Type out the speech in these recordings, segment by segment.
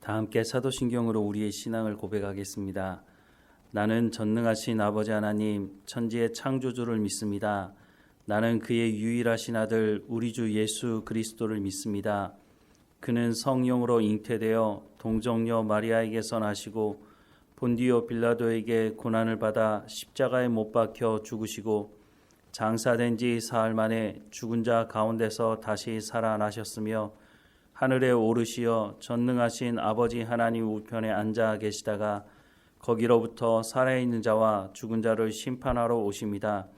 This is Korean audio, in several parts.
다 함께 사도신경으로 우리의 신앙을 고백하겠습니다. 나는 전능하신 아버지 하나님, 천지의 창조주를 믿습니다. 나는 그의 유일하신 아들 우리 주 예수 그리스도를 믿습니다. 그는 성령으로 잉태되어 동정녀 마리아에게서 나시고 본디오 빌라도에게 고난을 받아 십자가에 못 박혀 죽으시고 장사된 지 사흘 만에 죽은 자 가운데서 다시 살아나셨으며 하늘에 오르시어 전능하신 아버지 하나님 우편에 앉아 계시다가 거기로부터 살아있는 자와 죽은 자를 심판하러 오십니다.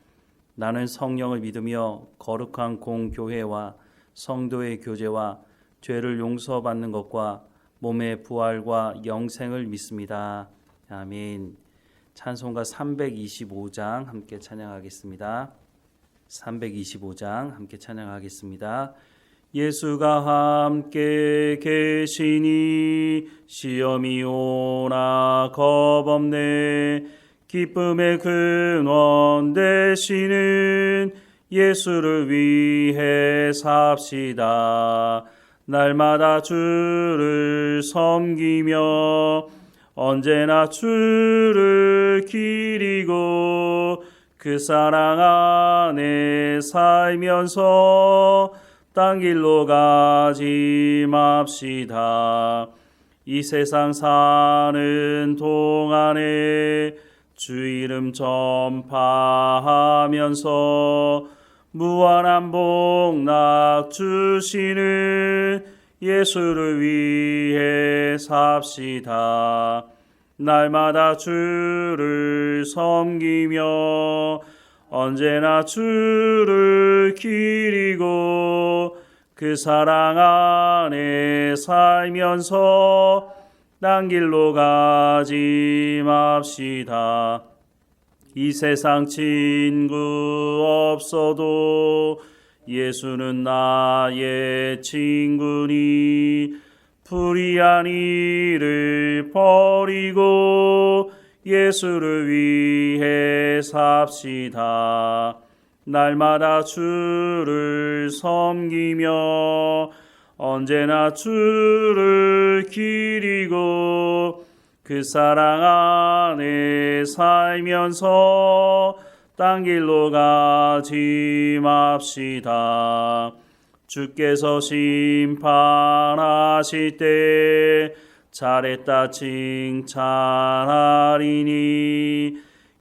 나는 성령을 믿으며 거룩한 공교회와 성도의 교제와 죄를 용서받는 것과 몸의 부활과 영생을 믿습니다. 아멘. 찬송가 325장 함께 찬양하겠습니다. 325장 함께 찬양하겠습니다. 예수가 함께 계시니 시험이 오나 겁없네. 기쁨의 근원 되시는 예수를 위해 삽시다. 날마다 주를 섬기며 언제나 주를 기리고 그 사랑 안에 살면서 딴 길로 가지 맙시다. 이 세상 사는 동안에 주 이름 전파하면서 무한한 복락 주시는 예수를 위해 삽시다. 날마다 주를 섬기며 언제나 주를 기리고 그 사랑 안에 살면서 딴 길로 가지 맙시다. 이 세상 친구 없어도 예수는 나의 친구니 불의한 일을 버리고 예수를 위해 삽시다. 날마다 주를 섬기며 언제나 주를 기리고 그 사랑 안에 살면서 딴 길로 가지 맙시다. 주께서 심판하실 때 잘했다 칭찬하리니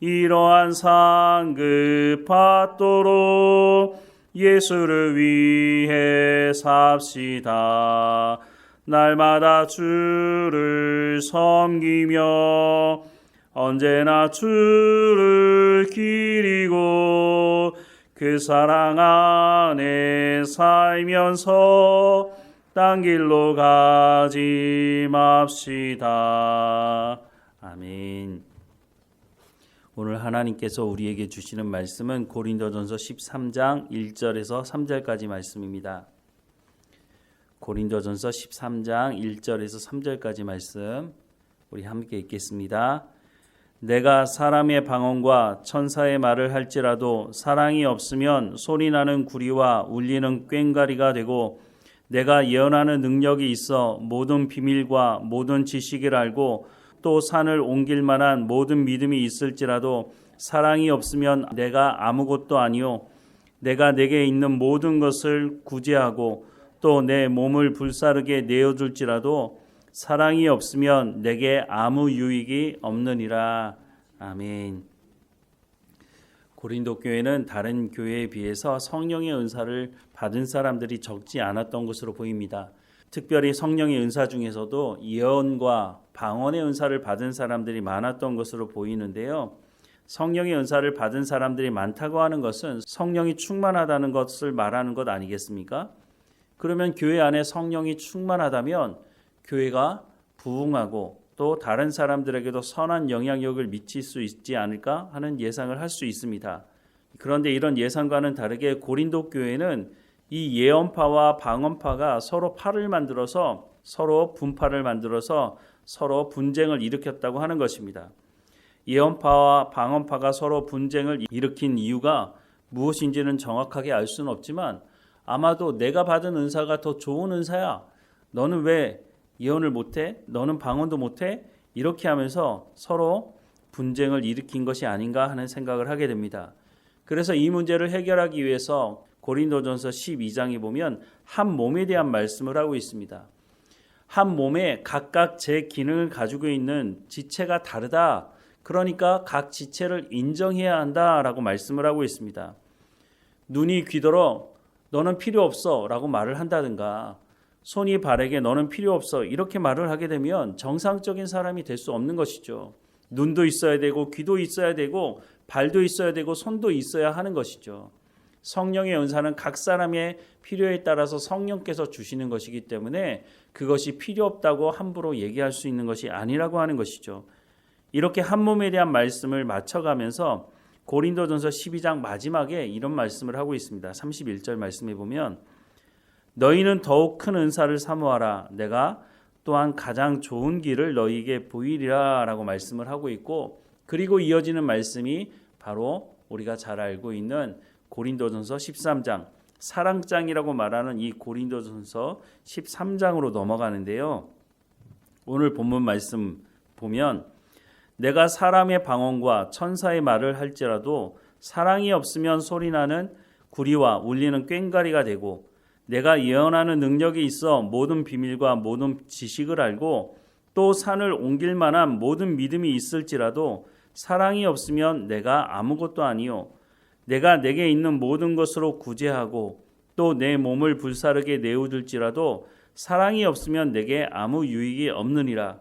이러한 상급 받도록 예수를 위해 삽시다. 날마다 주를 섬기며 언제나 주를 기리고 그 사랑 안에 살면서 딴 길로 가지 맙시다. 아멘. 오늘 하나님께서 우리에게 주시는 말씀은 고린도전서 13장 1절에서 3절까지 말씀입니다. 고린도전서 13장 1절에서 3절까지 말씀 우리 함께 읽겠습니다. 내가 사람의 방언과 천사의 말을 할지라도 사랑이 없으면 소리나는 구리와 울리는 꽹과리가 되고 내가 예언하는 능력이 있어 모든 비밀과 모든 지식을 알고 또 산을 옮길 만한 모든 믿음이 있을지라도 사랑이 없으면 내가 아무것도 아니요 내가 내게 있는 모든 것을 구제하고 또 내 몸을 불사르게 내어줄지라도 사랑이 없으면 내게 아무 유익이 없느니라. 아멘. 고린도 교회는 다른 교회에 비해서 성령의 은사를 받은 사람들이 적지 않았던 것으로 보입니다. 특별히 성령의 은사 중에서도 예언과 방언의 은사를 받은 사람들이 많았던 것으로 보이는데요. 성령의 은사를 받은 사람들이 많다고 하는 것은 성령이 충만하다는 것을 말하는 것 아니겠습니까? 그러면 교회 안에 성령이 충만하다면 교회가 부흥하고 또 다른 사람들에게도 선한 영향력을 미칠 수 있지 않을까 하는 예상을 할 수 있습니다. 그런데 이런 예상과는 다르게 고린도 교회는 이 예언파와 방언파가 서로 팔을 만들어서 서로 분파를 만들어서 서로 분쟁을 일으켰다고 하는 것입니다. 예언파와 방언파가 서로 분쟁을 일으킨 이유가 무엇인지는 정확하게 알 수는 없지만 아마도 내가 받은 은사가 더 좋은 은사야. 너는 왜 예언을 못해? 너는 방언도 못해? 이렇게 하면서 서로 분쟁을 일으킨 것이 아닌가 하는 생각을 하게 됩니다. 그래서 이 문제를 해결하기 위해서 고린도전서 12장에 보면 한 몸에 대한 말씀을 하고 있습니다. 한 몸에 각각 제 기능을 가지고 있는 지체가 다르다. 그러니까 각 지체를 인정해야 한다라고 말씀을 하고 있습니다. 눈이 귀더러 너는 필요 없어 라고 말을 한다든가, 손이 발에게 너는 필요 없어 이렇게 말을 하게 되면 정상적인 사람이 될 수 없는 것이죠. 눈도 있어야 되고 귀도 있어야 되고 발도 있어야 되고 손도 있어야 하는 것이죠. 성령의 은사는 각 사람의 필요에 따라서 성령께서 주시는 것이기 때문에 그것이 필요 없다고 함부로 얘기할 수 있는 것이 아니라고 하는 것이죠. 이렇게 한 몸에 대한 말씀을 맞춰가면서 고린도전서 12장 마지막에 이런 말씀을 하고 있습니다. 31절 말씀해 보면 너희는 더욱 큰 은사를 사모하라. 내가 또한 가장 좋은 길을 너희에게 보이리라 라고 말씀을 하고 있고, 그리고 이어지는 말씀이 바로 우리가 잘 알고 있는 고린도전서 13장, 사랑장이라고 말하는 이 고린도전서 13장으로 넘어가는데요. 오늘 본문 말씀 보면 내가 사람의 방언과 천사의 말을 할지라도 사랑이 없으면 소리나는 구리와 울리는 꽹과리가 되고, 내가 예언하는 능력이 있어 모든 비밀과 모든 지식을 알고 또 산을 옮길 만한 모든 믿음이 있을지라도 사랑이 없으면 내가 아무것도 아니요, 내가 내게 있는 모든 것으로 구제하고 또 내 몸을 불사르게 내어둘지라도 사랑이 없으면 내게 아무 유익이 없느니라.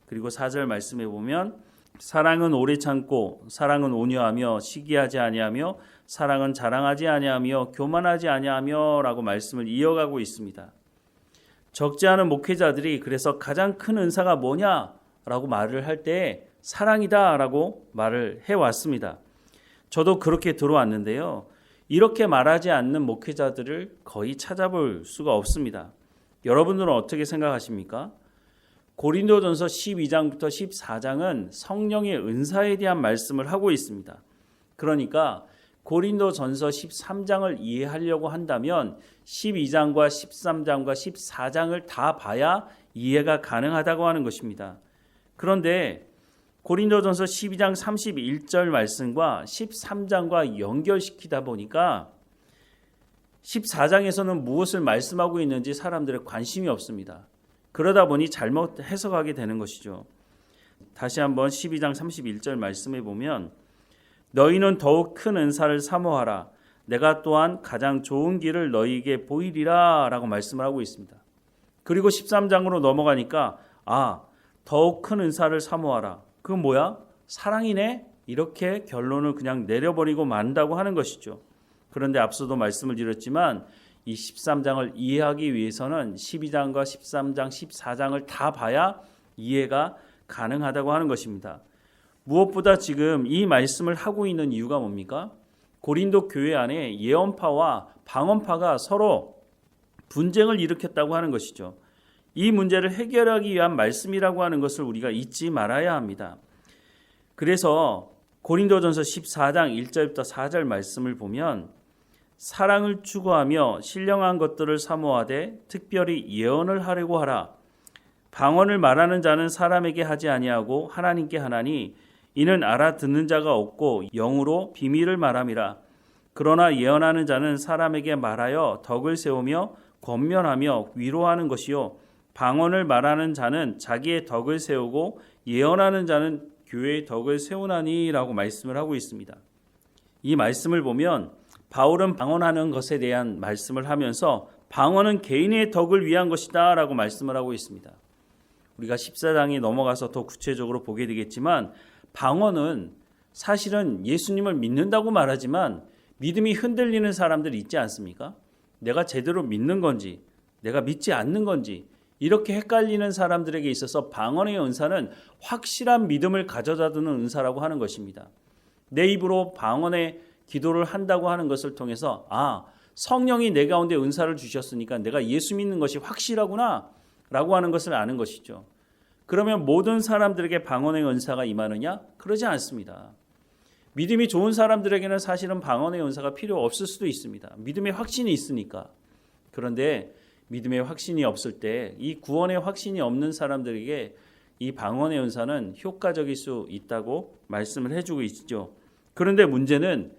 그리고 4절 말씀해 보면 사랑은 오래 참고 사랑은 온유하며 시기하지 아니하며 사랑은 자랑하지 아니하며 교만하지 아니하며 라고 말씀을 이어가고 있습니다. 적지 않은 목회자들이 그래서 가장 큰 은사가 뭐냐라고 말을 할 때 사랑이다 라고 말을 해왔습니다. 저도 그렇게 들어왔는데요. 이렇게 말하지 않는 목회자들을 거의 찾아볼 수가 없습니다. 여러분들은 어떻게 생각하십니까? 고린도전서 12장부터 14장은 성령의 은사에 대한 말씀을 하고 있습니다. 그러니까 고린도전서 13장을 이해하려고 한다면 12장과 13장과 14장을 다 봐야 이해가 가능하다고 하는 것입니다. 그런데 고린도전서 12장 31절 말씀과 13장과 연결시키다 보니까 14장에서는 무엇을 말씀하고 있는지 사람들의 관심이 없습니다. 그러다 보니 잘못 해석하게 되는 것이죠. 다시 한번 12장 31절 말씀해 보면 너희는 더욱 큰 은사를 사모하라. 내가 또한 가장 좋은 길을 너희에게 보이리라 라고 말씀을 하고 있습니다. 그리고 13장으로 넘어가니까 더욱 큰 은사를 사모하라. 그건 뭐야? 사랑이네? 이렇게 결론을 그냥 내려버리고 만다고 하는 것이죠. 그런데 앞서도 말씀을 드렸지만 이 13장을 이해하기 위해서는 12장과 13장, 14장을 다 봐야 이해가 가능하다고 하는 것입니다. 무엇보다 지금 이 말씀을 하고 있는 이유가 뭡니까? 고린도 교회 안에 예언파와 방언파가 서로 분쟁을 일으켰다고 하는 것이죠. 이 문제를 해결하기 위한 말씀이라고 하는 것을 우리가 잊지 말아야 합니다. 그래서 고린도전서 14장 1절부터 4절 말씀을 보면 사랑을 추구하며 신령한 것들을 사모하되 특별히 예언을 하려고 하라. 방언을 말하는 자는 사람에게 하지 아니하고 하나님께 하나니 이는 알아듣는 자가 없고 영으로 비밀을 말함이라. 그러나 예언하는 자는 사람에게 말하여 덕을 세우며 권면하며 위로하는 것이요 방언을 말하는 자는 자기의 덕을 세우고 예언하는 자는 교회의 덕을 세우나니 라고 말씀을 하고 있습니다. 이 말씀을 보면 바울은 방언하는 것에 대한 말씀을 하면서 방언은 개인의 덕을 위한 것이다 라고 말씀을 하고 있습니다. 우리가 14장에 넘어가서 더 구체적으로 보게 되겠지만 방언은 사실은 예수님을 믿는다고 말하지만 믿음이 흔들리는 사람들이 있지 않습니까? 내가 제대로 믿는 건지 내가 믿지 않는 건지 이렇게 헷갈리는 사람들에게 있어서 방언의 은사는 확실한 믿음을 가져다 두는 은사라고 하는 것입니다. 내 입으로 방언의 기도를 한다고 하는 것을 통해서 성령이 내 가운데 은사를 주셨으니까 내가 예수 믿는 것이 확실하구나 라고 하는 것을 아는 것이죠. 그러면 모든 사람들에게 방언의 은사가 임하느냐? 그러지 않습니다. 믿음이 좋은 사람들에게는 사실은 방언의 은사가 필요 없을 수도 있습니다. 믿음의 확신이 있으니까. 그런데 믿음의 확신이 없을 때 이 구원의 확신이 없는 사람들에게 이 방언의 은사는 효과적일 수 있다고 말씀을 해주고 있죠. 그런데 문제는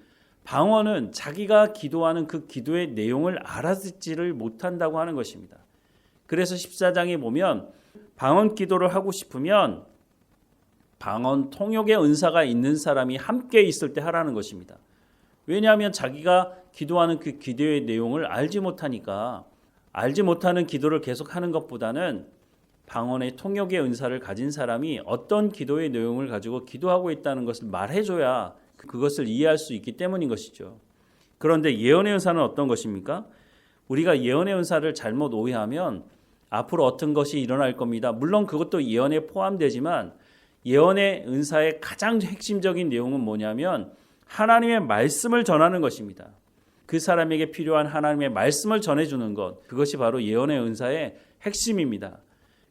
방언은 자기가 기도하는 그 기도의 내용을 알아듣지를 못한다고 하는 것입니다. 그래서 14장에 보면 방언 기도를 하고 싶으면 방언 통역의 은사가 있는 사람이 함께 있을 때 하라는 것입니다. 왜냐하면 자기가 기도하는 그 기도의 내용을 알지 못하니까 알지 못하는 기도를 계속하는 것보다는 방언의 통역의 은사를 가진 사람이 어떤 기도의 내용을 가지고 기도하고 있다는 것을 말해줘야 그것을 이해할 수 있기 때문인 것이죠. 그런데 예언의 은사는 어떤 것입니까? 우리가 예언의 은사를 잘못 오해하면 앞으로 어떤 것이 일어날 겁니다. 물론 그것도 예언에 포함되지만 예언의 은사의 가장 핵심적인 내용은 뭐냐면 하나님의 말씀을 전하는 것입니다. 그 사람에게 필요한 하나님의 말씀을 전해주는 것, 그것이 바로 예언의 은사의 핵심입니다.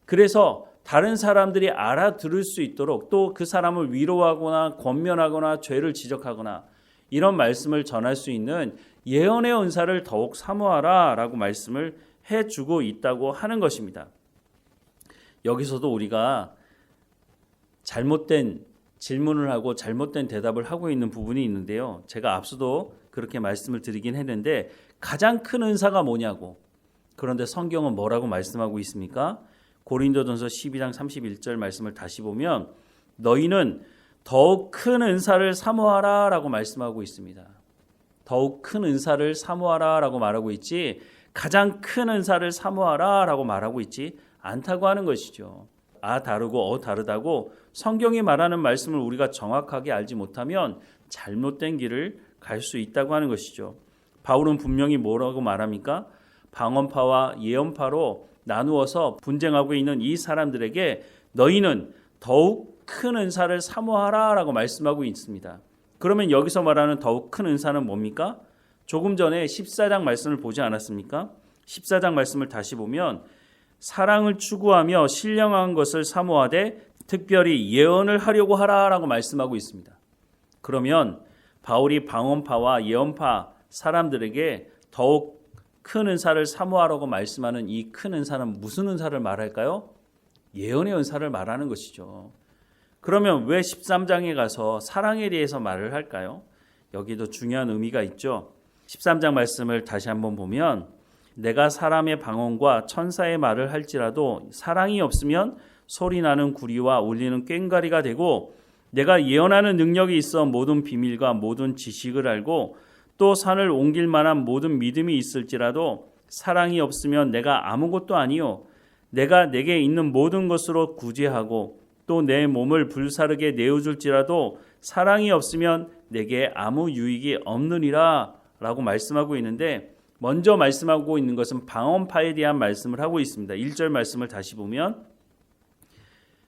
그래서 다른 사람들이 알아들을 수 있도록 또 그 사람을 위로하거나 권면하거나 죄를 지적하거나 이런 말씀을 전할 수 있는 예언의 은사를 더욱 사모하라 라고 말씀을 해주고 있다고 하는 것입니다. 여기서도 우리가 잘못된 질문을 하고 잘못된 대답을 하고 있는 부분이 있는데요. 제가 앞서도 그렇게 말씀을 드리긴 했는데 가장 큰 은사가 뭐냐고. 그런데 성경은 뭐라고 말씀하고 있습니까? 고린도전서 12장 31절 말씀을 다시 보면 너희는 더욱 큰 은사를 사모하라 라고 말씀하고 있습니다. 더욱 큰 은사를 사모하라 라고 말하고 있지 가장 큰 은사를 사모하라 라고 말하고 있지 않다고 하는 것이죠. 다르고 다르다고 성경이 말하는 말씀을 우리가 정확하게 알지 못하면 잘못된 길을 갈 수 있다고 하는 것이죠. 바울은 분명히 뭐라고 말합니까? 방언파와 예언파로 나누어서 분쟁하고 있는 이 사람들에게 너희는 더욱 큰 은사를 사모하라 라고 말씀하고 있습니다. 그러면 여기서 말하는 더욱 큰 은사는 뭡니까? 조금 전에 14장 말씀을 보지 않았습니까? 14장 말씀을 다시 보면 사랑을 추구하며 신령한 것을 사모하되 특별히 예언을 하려고 하라 라고 말씀하고 있습니다. 그러면 바울이 방언파와 예언파 사람들에게 더욱 큰 은사를 사모하라고 말씀하는 이 큰 은사는 무슨 은사를 말할까요? 예언의 은사를 말하는 것이죠. 그러면 왜 13장에 가서 사랑에 대해서 말을 할까요? 여기도 중요한 의미가 있죠. 13장 말씀을 다시 한번 보면 내가 사람의 방언과 천사의 말을 할지라도 사랑이 없으면 소리나는 구리와 울리는 꽹과리가 되고 내가 예언하는 능력이 있어 모든 비밀과 모든 지식을 알고 또 산을 옮길 만한 모든 믿음이 있을지라도 사랑이 없으면 내가 아무것도 아니요 내가 내게 있는 모든 것으로 구제하고 또 내 몸을 불사르게 내어줄지라도 사랑이 없으면 내게 아무 유익이 없느니라 라고 말씀하고 있는데 먼저 말씀하고 있는 것은 방언파에 대한 말씀을 하고 있습니다. 1절 말씀을 다시 보면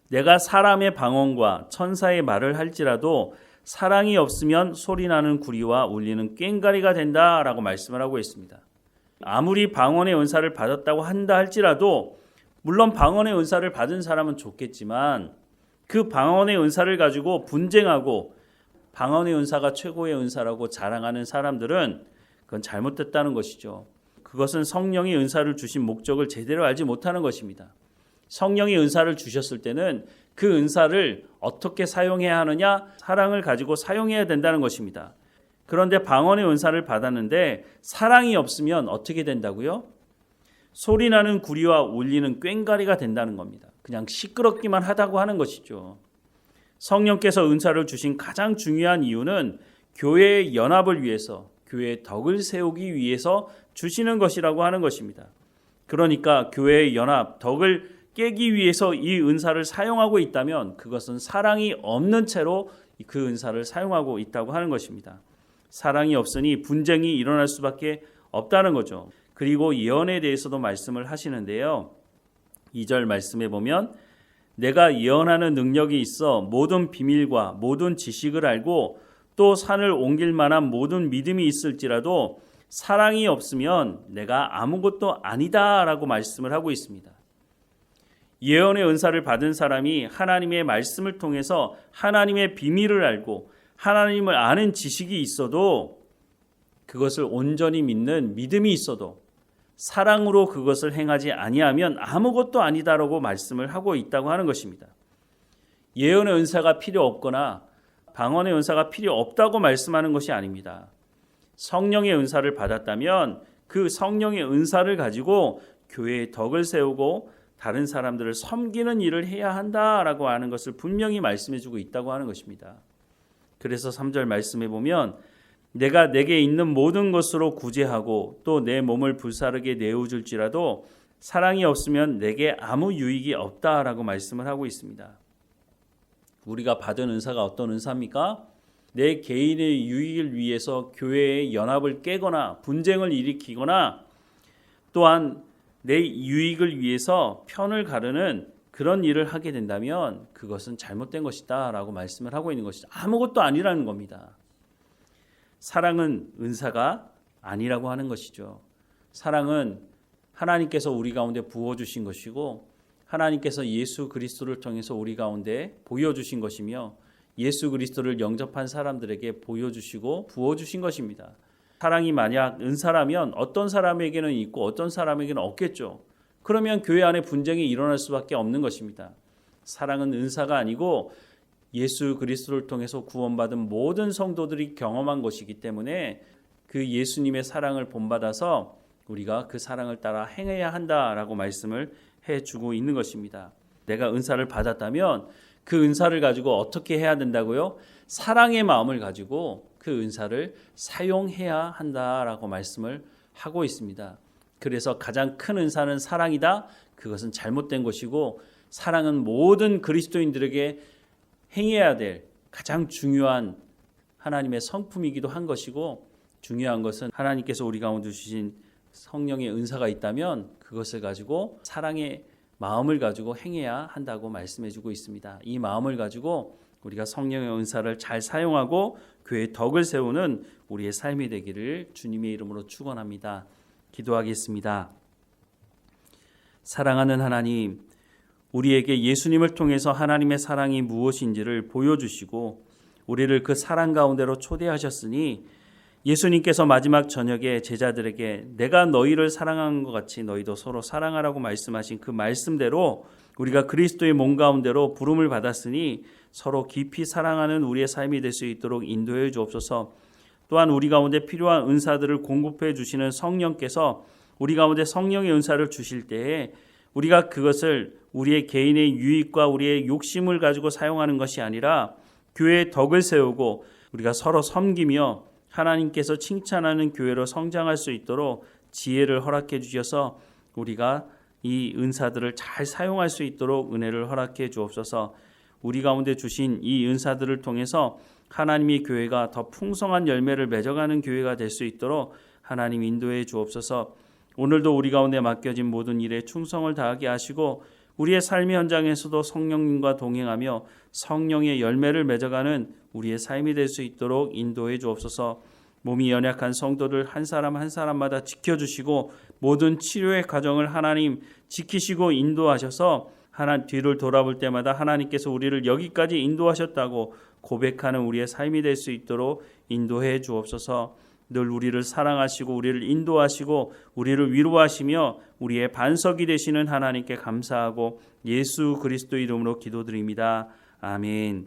내가 사람의 방언과 천사의 말을 할지라도 사랑이 없으면 소리나는 구리와 울리는 꽹과리가 된다라고 말씀을 하고 있습니다. 아무리 방언의 은사를 받았다고 한다 할지라도 물론 방언의 은사를 받은 사람은 좋겠지만 그 방언의 은사를 가지고 분쟁하고 방언의 은사가 최고의 은사라고 자랑하는 사람들은 그건 잘못됐다는 것이죠. 그것은 성령의 은사를 주신 목적을 제대로 알지 못하는 것입니다. 성령의 은사를 주셨을 때는 그 은사를 어떻게 사용해야 하느냐? 사랑을 가지고 사용해야 된다는 것입니다. 그런데 방언의 은사를 받았는데 사랑이 없으면 어떻게 된다고요? 소리나는 구리와 울리는 꽹과리가 된다는 겁니다. 그냥 시끄럽기만 하다고 하는 것이죠. 성령께서 은사를 주신 가장 중요한 이유는 교회의 연합을 위해서, 교회의 덕을 세우기 위해서 주시는 것이라고 하는 것입니다. 그러니까 교회의 연합, 덕을 깨기 위해서 이 은사를 사용하고 있다면 그것은 사랑이 없는 채로 그 은사를 사용하고 있다고 하는 것입니다. 사랑이 없으니 분쟁이 일어날 수밖에 없다는 거죠. 그리고 예언에 대해서도 말씀을 하시는데요. 2절 말씀에 보면 내가 예언하는 능력이 있어 모든 비밀과 모든 지식을 알고 또 산을 옮길 만한 모든 믿음이 있을지라도 사랑이 없으면 내가 아무것도 아니다라고 말씀을 하고 있습니다. 예언의 은사를 받은 사람이 하나님의 말씀을 통해서 하나님의 비밀을 알고 하나님을 아는 지식이 있어도 그것을 온전히 믿는 믿음이 있어도 사랑으로 그것을 행하지 아니하면 아무것도 아니다라고 말씀을 하고 있다고 하는 것입니다. 예언의 은사가 필요 없거나 방언의 은사가 필요 없다고 말씀하는 것이 아닙니다. 성령의 은사를 받았다면 그 성령의 은사를 가지고 교회의 덕을 세우고 다른 사람들을 섬기는 일을 해야 한다라고 하는 것을 분명히 말씀해 주고 있다고 하는 것입니다. 그래서 3절 말씀해 보면 내가 내게 있는 모든 것으로 구제하고 또 내 몸을 불사르게 내어줄지라도 사랑이 없으면 내게 아무 유익이 없다라고 말씀을 하고 있습니다. 우리가 받은 은사가 어떤 은사입니까? 내 개인의 유익을 위해서 교회의 연합을 깨거나 분쟁을 일으키거나 또한 내 유익을 위해서 편을 가르는 그런 일을 하게 된다면 그것은 잘못된 것이다 라고 말씀을 하고 있는 것이죠. 아무것도 아니라는 겁니다. 사랑은 은사가 아니라고 하는 것이죠. 사랑은 하나님께서 우리 가운데 부어주신 것이고 하나님께서 예수 그리스도를 통해서 우리 가운데 보여주신 것이며 예수 그리스도를 영접한 사람들에게 보여주시고 부어주신 것입니다. 사랑이 만약 은사라면 어떤 사람에게는 있고 어떤 사람에게는 없겠죠. 그러면 교회 안에 분쟁이 일어날 수밖에 없는 것입니다. 사랑은 은사가 아니고 예수 그리스도를 통해서 구원받은 모든 성도들이 경험한 것이기 때문에 그 예수님의 사랑을 본받아서 우리가 그 사랑을 따라 행해야 한다라고 말씀을 해주고 있는 것입니다. 내가 은사를 받았다면 그 은사를 가지고 어떻게 해야 된다고요? 사랑의 마음을 가지고 그 은사를 사용해야 한다라고 말씀을 하고 있습니다. 그래서 가장 큰 은사는 사랑이다. 그것은 잘못된 것이고 사랑은 모든 그리스도인들에게 행해야 될 가장 중요한 하나님의 성품이기도 한 것이고 중요한 것은 하나님께서 우리 가운데 주신 성령의 은사가 있다면 그것을 가지고 사랑의 마음을 가지고 행해야 한다고 말씀해주고 있습니다. 이 마음을 가지고 우리가 성령의 은사를 잘 사용하고 교회의 덕을 세우는 우리의 삶이 되기를 주님의 이름으로 축원합니다. 기도하겠습니다. 사랑하는 하나님, 우리에게 예수님을 통해서 하나님의 사랑이 무엇인지를 보여주시고 우리를 그 사랑 가운데로 초대하셨으니 예수님께서 마지막 저녁에 제자들에게 내가 너희를 사랑한 것 같이 너희도 서로 사랑하라고 말씀하신 그 말씀대로 우리가 그리스도의 몸 가운데로 부름을 받았으니 서로 깊이 사랑하는 우리의 삶이 될 수 있도록 인도해 주옵소서. 또한 우리 가운데 필요한 은사들을 공급해 주시는 성령께서 우리 가운데 성령의 은사를 주실 때에 우리가 그것을 우리의 개인의 유익과 우리의 욕심을 가지고 사용하는 것이 아니라 교회의 덕을 세우고 우리가 서로 섬기며 하나님께서 칭찬하는 교회로 성장할 수 있도록 지혜를 허락해 주셔서 우리가 이 은사들을 잘 사용할 수 있도록 은혜를 허락해 주옵소서. 우리 가운데 주신 이 은사들을 통해서 하나님의 교회가 더 풍성한 열매를 맺어가는 교회가 될 수 있도록 하나님 인도해 주옵소서. 오늘도 우리 가운데 맡겨진 모든 일에 충성을 다하게 하시고 우리의 삶의 현장에서도 성령님과 동행하며 성령의 열매를 맺어가는 우리의 삶이 될 수 있도록 인도해 주옵소서. 몸이 연약한 성도들 한 사람 한 사람마다 지켜주시고 모든 치료의 과정을 하나님 지키시고 인도하셔서 하나님 뒤를 돌아볼 때마다 하나님께서 우리를 여기까지 인도하셨다고 고백하는 우리의 삶이 될 수 있도록 인도해 주옵소서. 늘 우리를 사랑하시고 우리를 인도하시고 우리를 위로하시며 우리의 반석이 되시는 하나님께 감사하고 예수 그리스도 이름으로 기도드립니다. 아멘.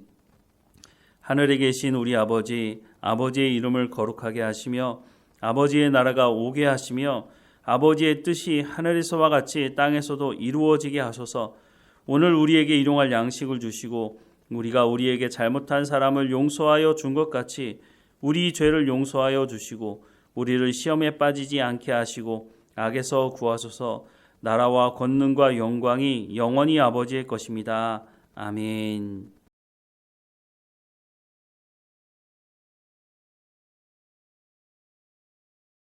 하늘에 계신 우리 아버지, 아버지의 이름을 거룩하게 하시며 아버지의 나라가 오게 하시며 아버지의 뜻이 하늘에서와 같이 땅에서도 이루어지게 하소서. 오늘 우리에게 일용할 양식을 주시고 우리가 우리에게 잘못한 사람을 용서하여 준 것 같이 우리 죄를 용서하여 주시고 우리를 시험에 빠지지 않게 하시고 악에서 구하소서. 나라와 권능과 영광이 영원히 아버지의 것입니다. 아멘.